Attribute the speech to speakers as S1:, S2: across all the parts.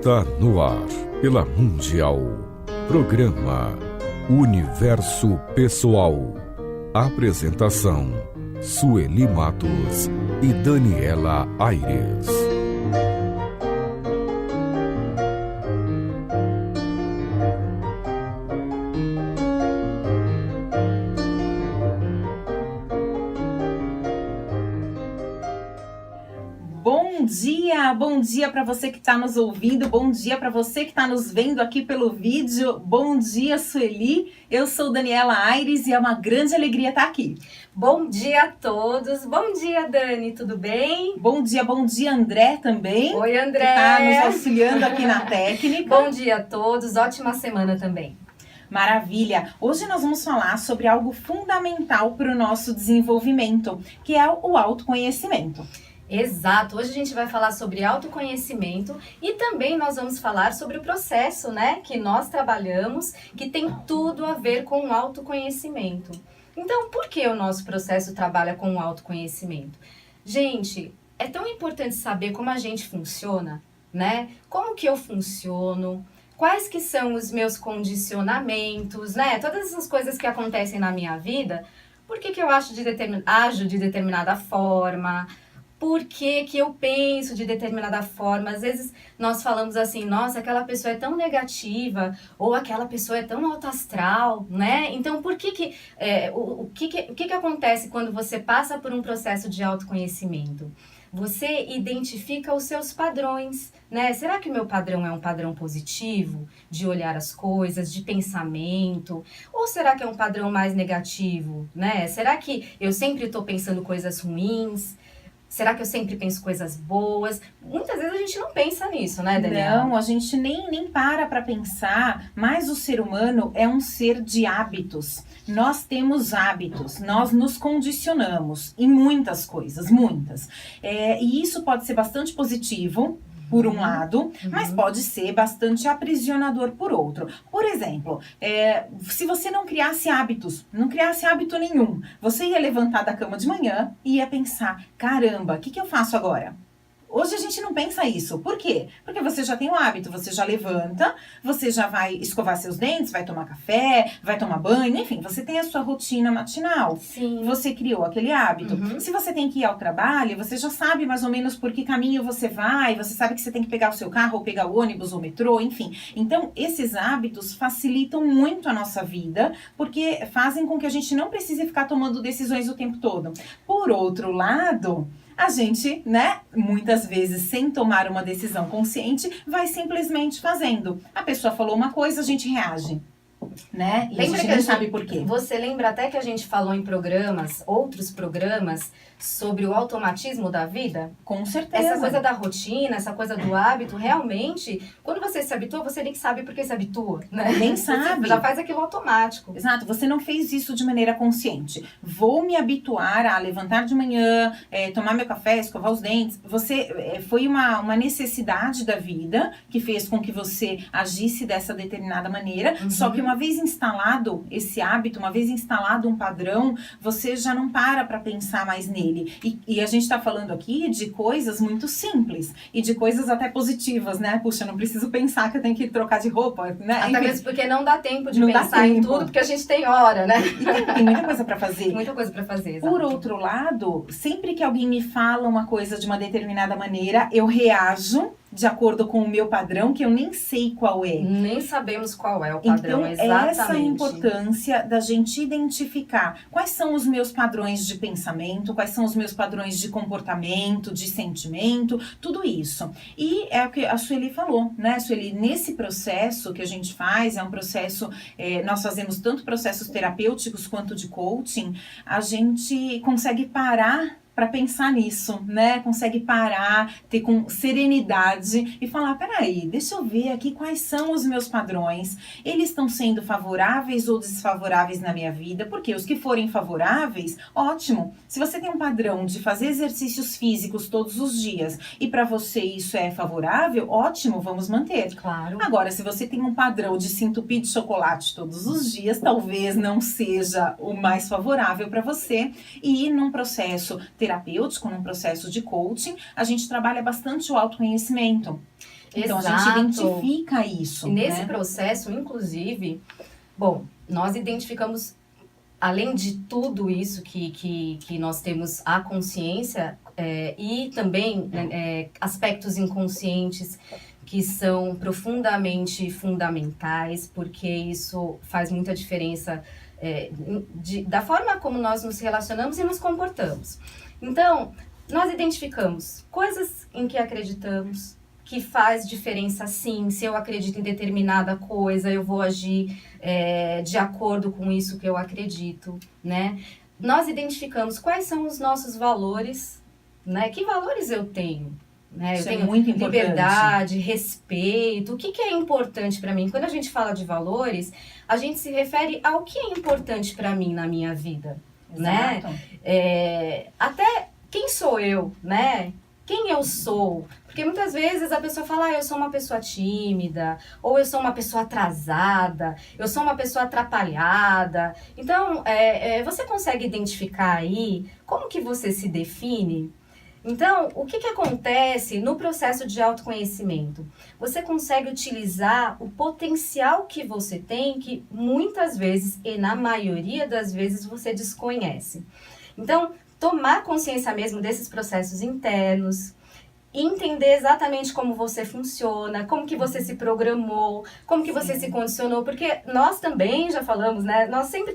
S1: Está no ar, pela Mundial. Programa Universo Pessoal. Apresentação: Sueli Matos e Daniela Aires.
S2: Bom dia para você que está nos ouvindo, bom dia para você que está nos vendo aqui pelo vídeo. Bom dia, Sueli. Eu sou Daniela Aires e é uma grande alegria estar aqui.
S3: Bom dia a todos. Bom dia, Dani, tudo bem?
S2: Bom dia, André também.
S3: Oi, André.
S2: Que está nos auxiliando aqui na técnica.
S3: Bom dia a todos, ótima semana também.
S2: Maravilha! Hoje nós vamos falar sobre algo fundamental para o nosso desenvolvimento, que é o autoconhecimento.
S3: Exato, hoje a gente vai falar sobre autoconhecimento e também nós vamos falar sobre o processo, né, que nós trabalhamos, que tem tudo a ver com o autoconhecimento. Então, por que o nosso processo trabalha com o autoconhecimento? Gente, é tão importante saber como a gente funciona, né? Como que eu funciono, quais que são os meus condicionamentos, né? Todas essas coisas que acontecem na minha vida, por que eu ajo de determinada forma, por que eu penso de determinada forma. Às vezes nós falamos assim, nossa, aquela pessoa é tão negativa, ou aquela pessoa é tão alto astral, né? Então, o que acontece quando você passa por um processo de autoconhecimento? Você identifica os seus padrões, né? Será que o meu padrão é um padrão positivo, de olhar as coisas, de pensamento? Ou será que é um padrão mais negativo, né? Será que eu sempre estou pensando coisas ruins? Será que eu sempre penso coisas boas? Muitas vezes a gente não pensa nisso, né, Daniela?
S2: Não, a gente nem para pensar, mas o ser humano é um ser de hábitos. Nós temos hábitos, nós nos condicionamos em muitas coisas, muitas. E isso pode ser bastante positivo, por um lado, mas pode ser bastante aprisionador por outro. Por exemplo, se você não criasse hábitos, não criasse hábito nenhum, você ia levantar da cama de manhã e ia pensar, caramba, o que eu faço agora? Hoje a gente não pensa isso. Por quê? Porque você já tem o hábito, você já levanta, você já vai escovar seus dentes, vai tomar café, vai tomar banho, enfim, você tem a sua rotina matinal.
S3: Sim.
S2: Você criou aquele hábito. Se você tem que ir ao trabalho, você já sabe mais ou menos por que caminho você vai, você sabe que você tem que pegar o seu carro, ou pegar o ônibus, ou o metrô, enfim. Então, esses hábitos facilitam muito a nossa vida, porque fazem com que a gente não precise ficar tomando decisões o tempo todo. Por outro lado, a gente, né, muitas vezes sem tomar uma decisão consciente, vai simplesmente fazendo. A pessoa falou uma coisa, a gente reage, né? E
S3: Lembra
S2: a gente não sabe por quê.
S3: Você lembra até que a gente falou em outros programas, sobre o automatismo da vida?
S2: Com certeza.
S3: Essa coisa da rotina, essa coisa do hábito, realmente, quando você se habitua, você nem sabe por que se habitua, né?
S2: Nem sabe.
S3: Você já faz aquilo automático.
S2: Exato, você não fez isso de maneira consciente. Vou me habituar a levantar de manhã, tomar meu café, escovar os dentes. Foi uma necessidade da vida que fez com que você agisse dessa determinada maneira. Só que uma vez instalado esse hábito, uma vez instalado um padrão, você já não para pensar mais nele. E a gente tá falando aqui de coisas muito simples e de coisas até positivas, né? Puxa, não preciso pensar que eu tenho que trocar de roupa, né?
S3: Até mesmo porque não dá tempo de pensar em tudo, porque a gente tem hora, né?
S2: E tem muita coisa pra fazer.
S3: Muita coisa pra fazer, exatamente.
S2: Por outro lado, sempre que alguém me fala uma coisa de uma determinada maneira, eu reajo de acordo com o meu padrão, que eu nem sei qual é.
S3: Nem sabemos qual é o padrão,
S2: então,
S3: exatamente.
S2: Essa é a importância da gente identificar quais são os meus padrões de pensamento, quais são os meus padrões de comportamento, de sentimento, tudo isso. E é o que a Sueli falou, né, Sueli? Nesse processo que a gente faz, é um processo, nós fazemos tanto processos terapêuticos quanto de coaching, a gente consegue parar para pensar nisso, né? Consegue parar, ter com serenidade e falar, peraí, deixa eu ver aqui quais são os meus padrões. Eles estão sendo favoráveis ou desfavoráveis na minha vida? Porque os que forem favoráveis, ótimo. Se você tem um padrão de fazer exercícios físicos todos os dias e para você isso é favorável, ótimo, vamos manter.
S3: Claro.
S2: Agora, se você tem um padrão de se entupir de chocolate todos os dias, talvez não seja o mais favorável para você. E num processo terapêutico, num processo de coaching, a gente trabalha bastante o autoconhecimento. Então,
S3: Exato.
S2: a gente identifica isso,
S3: E nesse
S2: né?
S3: processo, inclusive, bom, nós identificamos, além de tudo isso que nós temos a consciência, e também aspectos inconscientes que são profundamente fundamentais, porque isso faz muita diferença da forma como nós nos relacionamos e nos comportamos. Então, nós identificamos coisas em que acreditamos, que faz diferença sim. Se eu acredito em determinada coisa, eu vou agir de acordo com isso que eu acredito, né? Nós identificamos quais são os nossos valores, né? Que valores eu tenho? Né?
S2: Isso
S3: Eu
S2: é
S3: tenho
S2: muito importante.
S3: liberdade, respeito. O que é importante para mim? Quando a gente fala de valores, a gente se refere ao que é importante para mim na minha vida, né?
S2: Exato.
S3: Até quem sou eu, né? Quem eu sou? Porque muitas vezes a pessoa fala, eu sou uma pessoa tímida, ou eu sou uma pessoa atrasada, eu sou uma pessoa atrapalhada. Então, você consegue identificar aí como que você se define? Então, o que acontece no processo de autoconhecimento? Você consegue utilizar o potencial que você tem, que muitas vezes, e na maioria das vezes, você desconhece. Então, tomar consciência mesmo desses processos internos, entender exatamente como você funciona, como que você se programou, como que você se condicionou, porque nós também já falamos, né? Nós sempre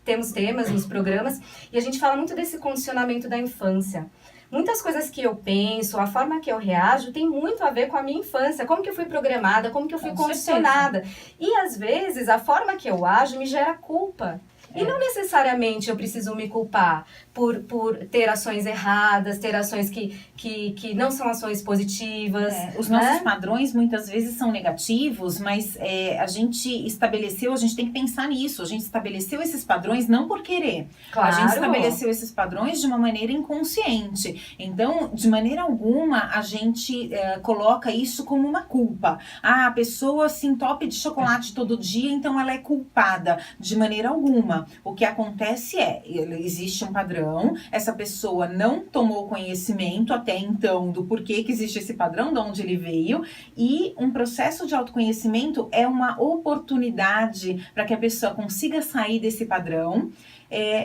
S3: temos temas nos programas e a gente fala muito desse condicionamento da infância. Muitas coisas que eu penso, a forma que eu reajo, tem muito a ver com a minha infância, como que eu fui programada, como que eu fui condicionada. E às vezes a forma que eu ajo me gera culpa. E não necessariamente eu preciso me culpar por ter ações erradas, ter ações que não são ações positivas.
S2: Os nossos padrões muitas vezes são negativos, mas a gente tem que pensar nisso, a gente estabeleceu esses padrões não por querer.
S3: Claro.
S2: A gente estabeleceu esses padrões de uma maneira inconsciente. Então, de maneira alguma, a gente coloca isso como uma culpa. A pessoa se entope de chocolate todo dia, então ela é culpada. De maneira alguma. O que acontece existe um padrão, essa pessoa não tomou conhecimento até então do porquê que existe esse padrão, de onde ele veio, e um processo de autoconhecimento é uma oportunidade para que a pessoa consiga sair desse padrão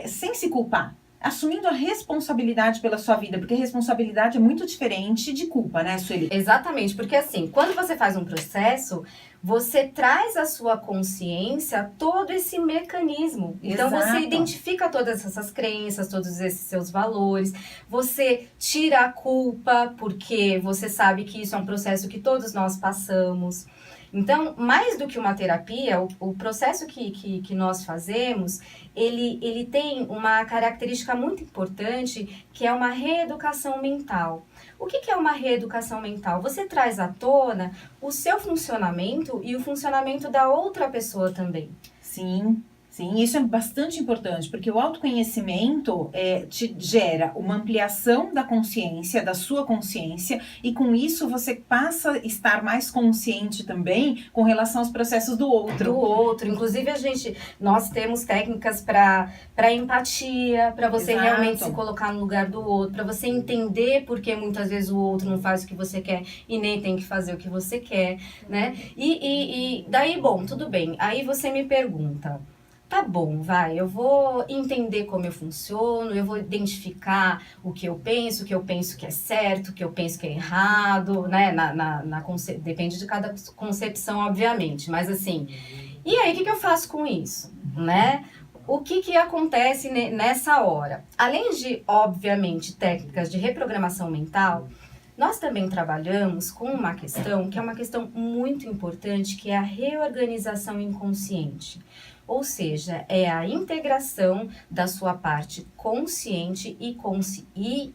S2: sem se culpar. Assumindo a responsabilidade pela sua vida, porque responsabilidade é muito diferente de culpa, né, Sueli?
S3: Exatamente, porque assim, quando você faz um processo, você traz à sua consciência todo esse mecanismo. Então, você identifica todas essas crenças, todos esses seus valores, você tira a culpa, porque você sabe que isso é um processo que todos nós passamos. Então, mais do que uma terapia, o processo que nós fazemos, ele tem uma característica muito importante, que é uma reeducação mental. O que é uma reeducação mental? Você traz à tona o seu funcionamento e o funcionamento da outra pessoa também.
S2: Sim, isso é bastante importante, porque o autoconhecimento te gera uma ampliação da consciência, da sua consciência, e com isso você passa a estar mais consciente também com relação aos processos do outro.
S3: Inclusive nós temos técnicas para empatia, para você realmente se colocar no lugar do outro, para você entender porque muitas vezes o outro não faz o que você quer e nem tem que fazer o que você quer, né? E daí, bom, tudo bem. Aí você me pergunta, tá bom, eu vou entender como eu funciono, eu vou identificar o que eu penso que é certo, o que eu penso que é errado, né? Depende de cada concepção, obviamente, mas assim, e aí o que eu faço com isso, né? O que acontece nessa hora? Além de, obviamente, técnicas de reprogramação mental, nós também trabalhamos com uma questão que é uma questão muito importante, que é a reorganização inconsciente. Ou seja, é a integração da sua parte consciente e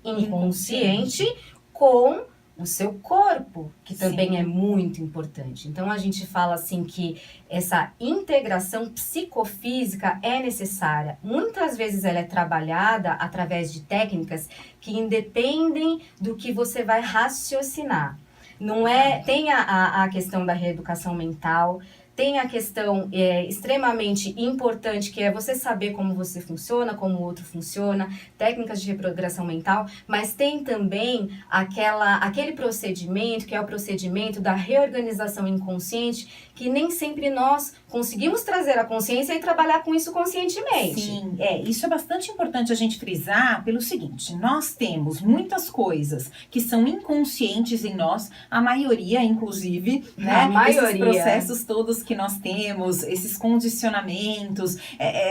S3: inconsciente com o seu corpo, que também é muito importante. Então, a gente fala assim que essa integração psicofísica é necessária. Muitas vezes ela é trabalhada através de técnicas que independem do que você vai raciocinar. Não tem a questão da reeducação mental, Tem a questão extremamente importante, que é você saber como você funciona, como o outro funciona, técnicas de reprogramação mental, mas tem também aquele procedimento, que é o procedimento da reorganização inconsciente, que nem sempre nós conseguimos trazer a consciência e trabalhar com isso conscientemente.
S2: Sim, isso é bastante importante a gente frisar pelo seguinte: nós temos muitas coisas que são inconscientes em nós, a maioria, inclusive, né?
S3: A maioria.
S2: Esses processos todos que nós temos, esses condicionamentos,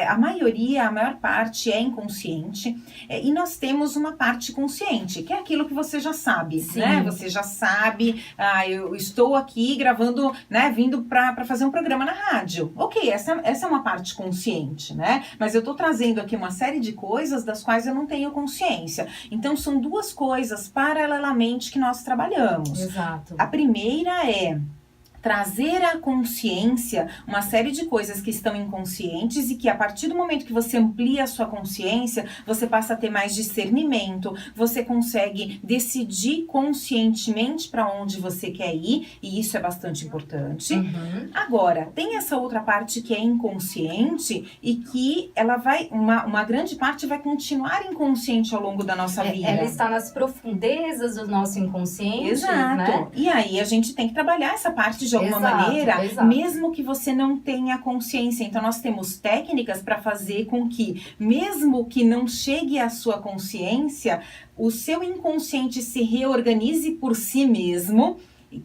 S2: a maioria, a maior parte é inconsciente, e nós temos uma parte consciente, que é aquilo que você já sabe,
S3: Sim.
S2: né? Você já sabe, eu estou aqui gravando, né, vindo para fazer um programa na rádio. Ok, essa é uma parte consciente, né? Mas eu tô trazendo aqui uma série de coisas das quais eu não tenho consciência. Então, são duas coisas paralelamente que nós trabalhamos.
S3: Exato.
S2: A primeira é trazer à consciência uma série de coisas que estão inconscientes e que a partir do momento que você amplia a sua consciência, você passa a ter mais discernimento, você consegue decidir conscientemente para onde você quer ir, e isso é bastante importante. Agora, tem essa outra parte que é inconsciente e que ela vai, uma grande parte vai continuar inconsciente ao longo da nossa vida.
S3: Ela está nas profundezas do nosso inconsciente.
S2: Exato.
S3: Né?
S2: E aí a gente tem que trabalhar essa parte de alguma maneira, mesmo que você não tenha consciência. Então, nós temos técnicas para fazer com que, mesmo que não chegue à sua consciência, o seu inconsciente se reorganize por si mesmo,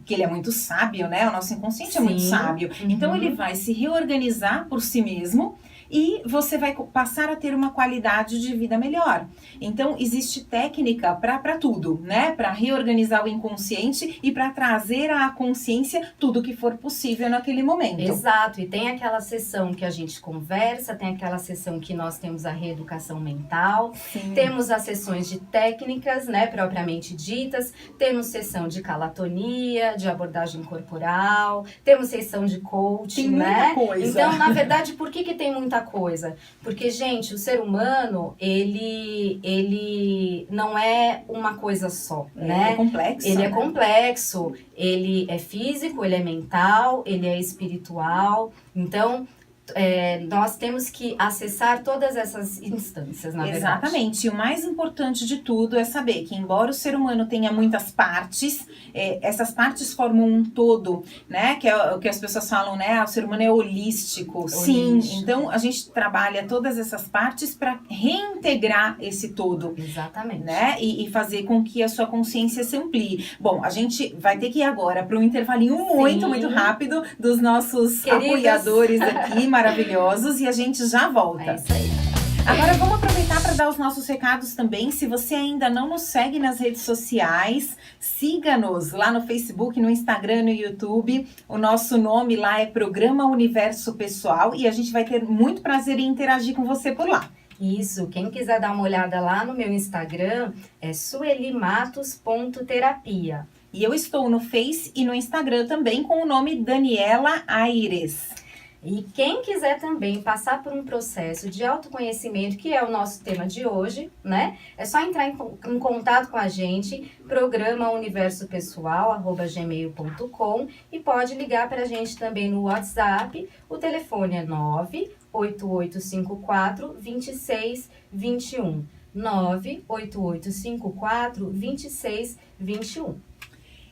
S2: que ele é muito sábio, né? O nosso inconsciente é muito sábio. Então, ele vai se reorganizar por si mesmo e você vai passar a ter uma qualidade de vida melhor. Então, existe técnica para tudo, né? Para reorganizar o inconsciente e para trazer à consciência tudo que for possível naquele momento.
S3: Exato, e tem aquela sessão que a gente conversa, tem aquela sessão que nós temos a reeducação mental, temos as sessões de técnicas, né, propriamente ditas, temos sessão de calatonia, de abordagem corporal, temos sessão de coaching,
S2: tem
S3: né?
S2: Muita coisa.
S3: Então, na verdade, por que tem muita coisa? Porque, gente, o ser humano, ele não é uma coisa só, né?
S2: É complexo.
S3: Ele é complexo, ele é físico, ele é mental, ele é espiritual. Então, nós temos que acessar todas essas instâncias, na verdade.
S2: Exatamente. E o mais importante de tudo é saber que, embora o ser humano tenha muitas partes, essas partes formam um todo, né? Que é o que as pessoas falam, né? O ser humano é holístico. Sim. Então, a gente trabalha todas essas partes para reintegrar esse todo.
S3: Exatamente.
S2: Né? E fazer com que a sua consciência se amplie. Bom, a gente vai ter que ir agora para um intervalinho muito rápido dos nossos
S3: queridos
S2: apoiadores aqui, maravilhosos, e a gente já volta.
S3: É isso aí.
S2: Agora vamos aproveitar para dar os nossos recados também. Se você ainda não nos segue nas redes sociais, siga-nos lá no Facebook, no Instagram, no YouTube. O nosso nome lá é Programa Universo Pessoal e a gente vai ter muito prazer em interagir com você por lá.
S3: Isso, quem quiser dar uma olhada lá no meu Instagram é suelimatos.terapia.
S2: E eu estou no Face e no Instagram também com o nome Daniela Aires.
S3: E quem quiser também passar por um processo de autoconhecimento, que é o nosso tema de hoje, né? É só entrar em contato com a gente, programauniversopessoal@gmail.com, e pode ligar para a gente também no WhatsApp. O telefone é 98854-2621. 98854-2621.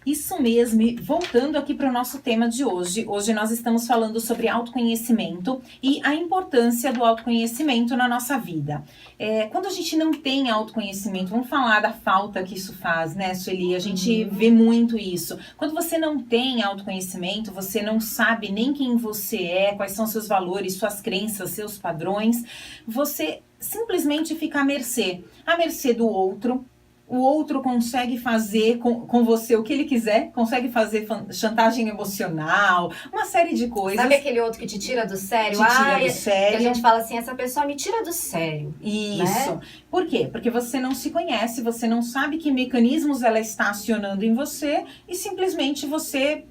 S2: Isso mesmo, e voltando aqui para o nosso tema de hoje. Hoje nós estamos falando sobre autoconhecimento e a importância do autoconhecimento na nossa vida. Quando a gente não tem autoconhecimento, vamos falar da falta que isso faz, né, Sueli? A gente vê muito isso. Quando você não tem autoconhecimento, você não sabe nem quem você é, quais são seus valores, suas crenças, seus padrões, você simplesmente fica à mercê do outro. O outro consegue fazer com você o que ele quiser, consegue fazer chantagem emocional, uma série de coisas.
S3: Sabe aquele outro que te tira do sério?
S2: Te tira do sério.
S3: Que a gente fala assim, essa pessoa me tira do sério.
S2: Isso.
S3: Né?
S2: Por quê? Porque você não se conhece, você não sabe que mecanismos ela está acionando em você e simplesmente você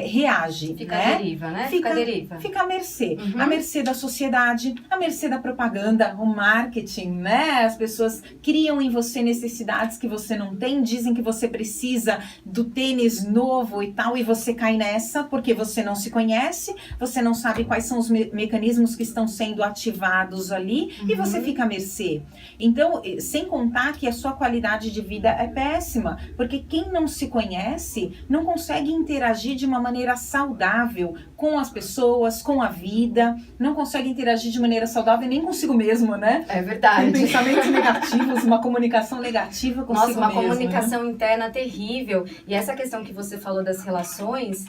S2: reage.
S3: Fica
S2: né?
S3: à deriva, né? Fica à deriva.
S2: Fica à mercê. À mercê da sociedade, à mercê da propaganda, o marketing, né? As pessoas criam em você necessidades que que você não tem, dizem que você precisa do tênis novo e tal, e você cai nessa porque você não se conhece, você não sabe quais são os mecanismos que estão sendo ativados ali, e você fica à mercê. Então, sem contar que a sua qualidade de vida é péssima, porque quem não se conhece não consegue interagir de uma maneira saudável com as pessoas, com a vida, não consegue interagir de maneira saudável nem consigo mesmo, né?
S3: É verdade.
S2: Com pensamentos negativos, uma comunicação negativa consigo
S3: Nossa, uma
S2: mesmo,
S3: comunicação
S2: né?
S3: interna terrível. E essa questão que você falou das relações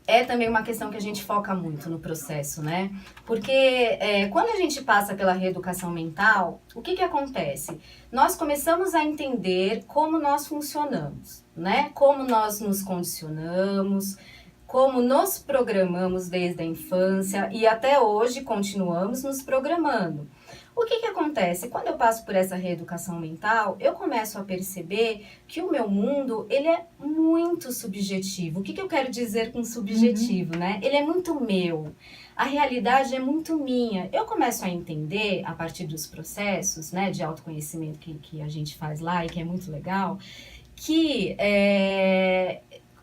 S3: é também uma questão que a gente foca muito no processo, né? Porque quando a gente passa pela reeducação mental, o que acontece? Nós começamos a entender como nós funcionamos, né? Como nós nos condicionamos, como nos programamos desde a infância e até hoje continuamos nos programando. O que acontece? Quando eu passo por essa reeducação mental, eu começo a perceber que o meu mundo, ele é muito subjetivo. O que eu quero dizer com subjetivo, né? Ele é muito meu. A realidade é muito minha. Eu começo a entender, a partir dos processos, né, de autoconhecimento que a gente faz lá e que é muito legal, que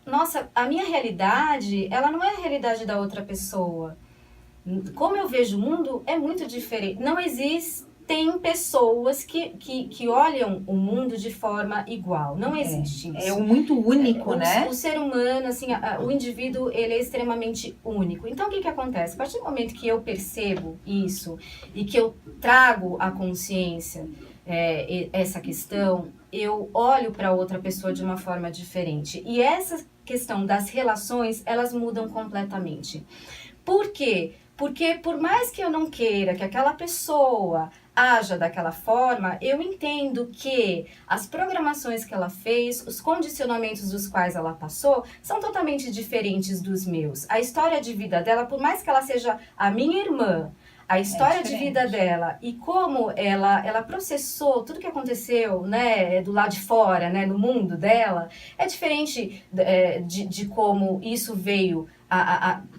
S3: nossa, a minha realidade, ela não é a realidade da outra pessoa. Como eu vejo o mundo é muito diferente. Não existem pessoas que olham o mundo de forma igual. Não existe isso.
S2: É muito único, né?
S3: O ser humano, assim, o indivíduo, ele é extremamente único. Então, o que acontece? A partir do momento que eu percebo isso e que eu trago à consciência essa questão, eu olho para outra pessoa de uma forma diferente. E essa questão das relações, elas mudam completamente. Por quê? Porque por mais que eu não queira que aquela pessoa haja daquela forma, eu entendo que as programações que ela fez, os condicionamentos dos quais ela passou, são totalmente diferentes dos meus. A história de vida dela, por mais que ela seja a minha irmã, a história de vida dela e como ela processou tudo que aconteceu, né, do lado de fora, né, no mundo dela, é diferente de como isso veio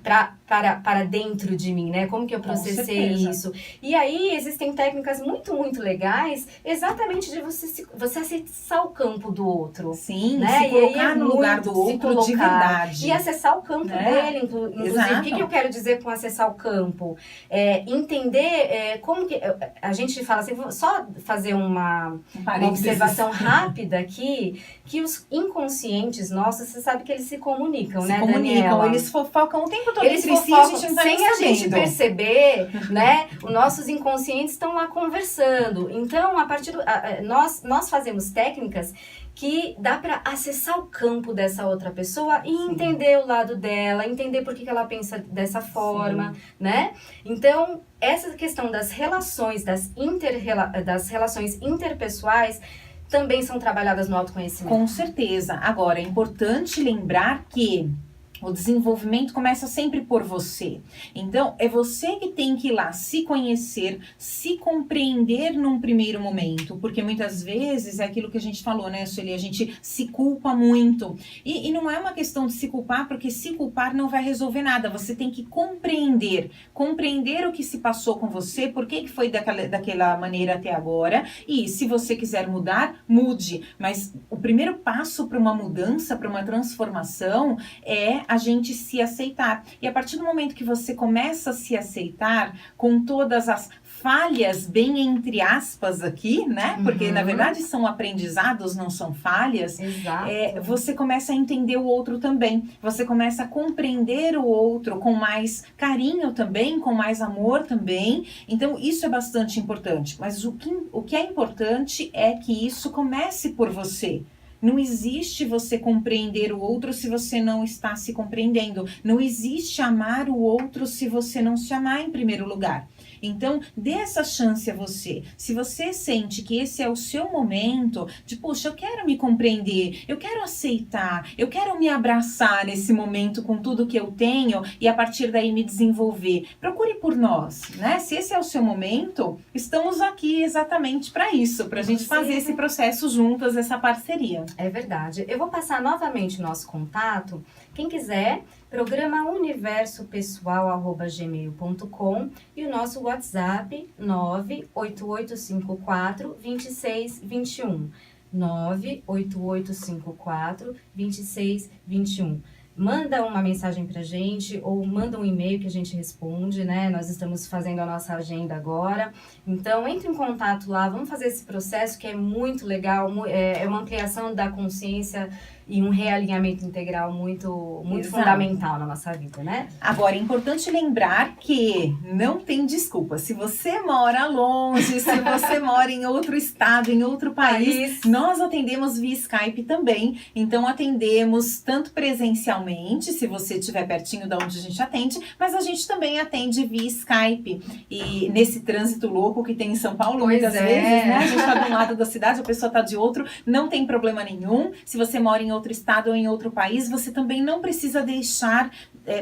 S3: para dentro de mim, né? Como que eu processei isso. E aí existem técnicas muito, muito legais, exatamente de você acessar o campo do outro.
S2: Sim,
S3: né?
S2: se colocar no lugar do outro de verdade.
S3: E acessar o campo dele, inclusive.
S2: Exato.
S3: O que eu quero dizer com acessar o campo? Entender como que... A gente fala assim, vou só fazer uma observação rápida aqui, que os inconscientes nossos, você sabe que eles se comunicam, né, Daniela?
S2: Eles fofocam o tempo todo
S3: eles
S2: entre si, a gente não tá
S3: sem a gente perceber, né? Os nossos inconscientes estão lá conversando. Então, a partir nós fazemos técnicas que dá para acessar o campo dessa outra pessoa e entender o lado dela, entender por que ela pensa dessa forma, né? Então, essa questão das relações, das relações interpessoais, também são trabalhadas no autoconhecimento.
S2: Com certeza. Agora, é importante lembrar que o desenvolvimento começa sempre por você. Então, é você que tem que ir lá se conhecer, se compreender num primeiro momento. Porque muitas vezes é aquilo que a gente falou, né, Sueli? A gente se culpa muito. E não é uma questão de se culpar, porque se culpar não vai resolver nada. Você tem que compreender. Compreender o que se passou com você, por que foi daquela maneira até agora. E se você quiser mudar, mude. Mas o primeiro passo para uma mudança, para uma transformação, é a gente se aceitar. E a partir do momento que você começa a se aceitar com todas as falhas, bem entre aspas aqui, né? Porque na verdade são aprendizados, não são falhas.
S3: Exato.
S2: Você começa a entender o outro também. Você começa a compreender o outro com mais carinho também, com mais amor também. Então isso é bastante importante. Mas o que é importante é que isso comece por você. Não existe você compreender o outro se você não está se compreendendo. Não existe amar o outro se você não se amar em primeiro lugar. Então, dê essa chance a você. Se você sente que esse é o seu momento de, poxa, eu quero me compreender, eu quero aceitar, eu quero me abraçar nesse momento com tudo que eu tenho e a partir daí me desenvolver. Procure por nós, né? Se esse é o seu momento, estamos aqui exatamente para isso, para a gente fazer esse processo juntas, essa parceria.
S3: É verdade. Eu vou passar novamente o nosso contato. Quem quiser, programa universopessoal@gmail.com e o nosso WhatsApp 98854 2621. 98854-2621. Manda uma mensagem pra gente ou manda um e-mail que a gente responde, né? Nós estamos fazendo a nossa agenda agora. Então, entre em contato lá, vamos fazer esse processo que é muito legal, é uma ampliação da consciência e um realinhamento integral muito fundamental na nossa vida, né?
S2: Agora, é importante lembrar que não tem desculpa. Se você mora longe, se você mora em outro estado, em outro país, nós atendemos via Skype também. Então, atendemos tanto presencialmente, se você estiver pertinho de onde a gente atende, mas a gente também atende via Skype. E nesse trânsito louco que tem em São Paulo, muitas vezes, né? A gente está de um lado da cidade, a pessoa está de outro, não tem problema nenhum. Se você mora em outro estado ou em outro país, você também não precisa deixar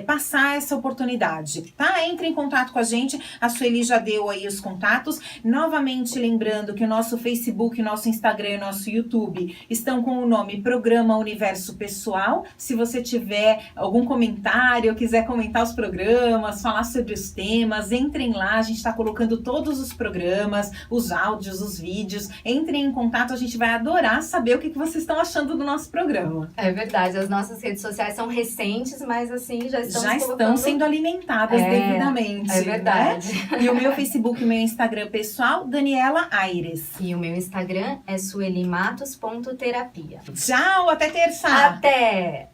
S2: passar essa oportunidade, tá? Entre em contato com a gente, a Sueli já deu aí os contatos. Novamente lembrando que o nosso Facebook, nosso Instagram e nosso YouTube estão com o nome Programa Universo Pessoal. Se você tiver algum comentário, quiser comentar os programas, falar sobre os temas, entrem lá, a gente está colocando todos os programas, os áudios, os vídeos. Entrem em contato, a gente vai adorar saber o que vocês estão achando do nosso programa.
S3: É verdade, as nossas redes sociais são recentes, mas assim, já
S2: estão sendo alimentadas devidamente.
S3: É verdade.
S2: Né? E o meu Facebook e meu Instagram pessoal, Daniela Aires.
S3: E o meu Instagram é suelimatos.terapia.
S2: Tchau, até terça!
S3: Até!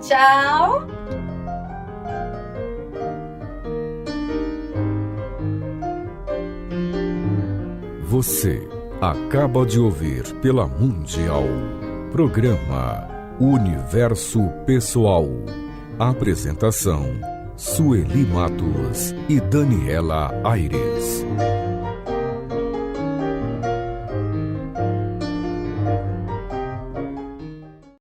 S3: Tchau!
S1: Você acaba de ouvir pela Mundial Programa Universo Pessoal. Apresentação: Sueli Matos e Daniela Aires.